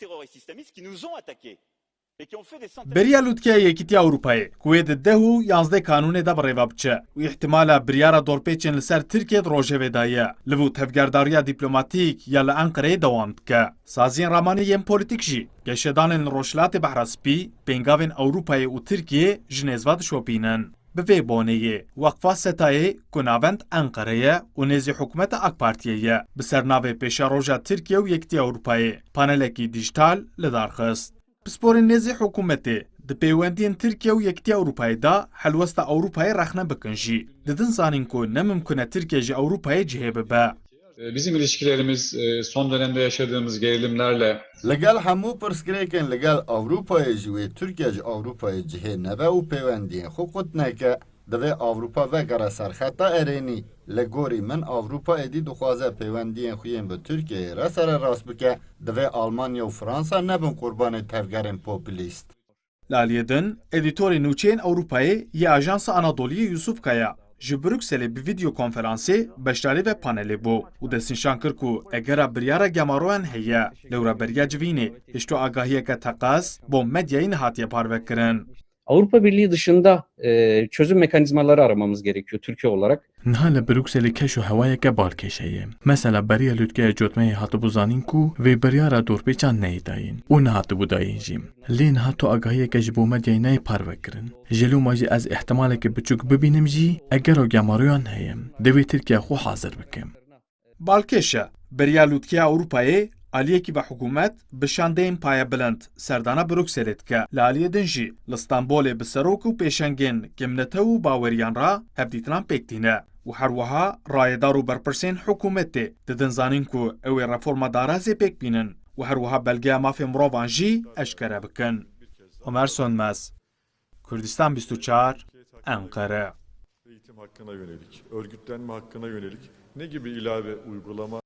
terroristes islamistes qui nous ont attaqués et qui ont fait des centaines. بریا لوتکه یکیتی اروپایی کوید دهو 11 قانون دا برێوا بچه و احتمالا بریارا دورپیچن لسر ترکیه روژه ودایه لبو تفگرداریا دیپلوماتیک یا لانقره دوام بکه سازین رامانی یم پولیتیک جی گشدان روشلات بحرسپی بینگاوین اروپای و ترکیه جنیزوات شوپینن به بانه وقفه ستای کناوند انقره و نزی حکومت اک پارتیه به سرناو پیش روژا ترکیه و یکتی اروپایی پانلکی دیجیتال لدارخست بسپور نزی حکومتی د پیوندین ترکیه و یکتی اروپایی دا حلوست اروپایی رخنه بکنجی ددن زانین کو نممکنه ترکیه جی اروپایی جهبه با Bizim ilişkilerimiz son dönemde yaşadığımız gerilimlerle لەگەڵ هەموو پرسکرێکن لەگەڵ ئەوروپای ژوێ تورکیاج ئەوروپای جهێ نەبە و پەیوەندیان خۆ قوتنەکە دەوێ ئەوروپا vegera سەرخەتا ئەرێنی لە گۆری من ئەوروپا ئێدی دخوازە پەیوەندیان خوێن بە تورکیە ڕەسەرە ڕاست بکە دەوێ ئەڵمانیا و فرانسا نەبن قوربانê tevgerên popülîst. لالیدن ادیتور نوچین اروپایی یا آژانس آنادولی یوسف کایا ji Brükselê bi video konferansê beşdarî ve panelê bû û destnîşan kir ku egera biryara gemaroyan heye lewreberiya civînê hişto agahiyeke teqas bo medyayê nehatiye parvekirin. Avrupa Birliği dışında çözüm mekanizmaları aramamız gerekiyor Türkiye olarak. نها لبروکسل کش و هوای که بالکشه مثلا برای لودکه جوتمه هاتو بزانین کو و بریارا دور پیچان نیداین و نه هاتو بوداین جیم لین هاتو آگاهی که جبو مدیای نای پارو کرن جلو ماجی از احتمال که بچوک ببینم جی اگر و گماریان هیم دوی ترکیه خو حاضر بکم بالکشه بریا لودکه اروپایی آلیکی به حکومت بشاندین پایه بلند سردانه بروکسلت که لالیه دنجی لستانبول بسروک و پیشنگین گمنته و باوریان را هفدیتنان پیکتینه و هروها رایدار و برپرسین حکومتی ددن زانین که اوی رفورم دارازی پیک بینن و هروها بلگه مافی مروانجی اشکره بکن. عمر سونمز Kürdistan 24 Ankara. Eğitim hakkına yönelik, örgütlenme hakkına yönelik ne gibi ilave uygulama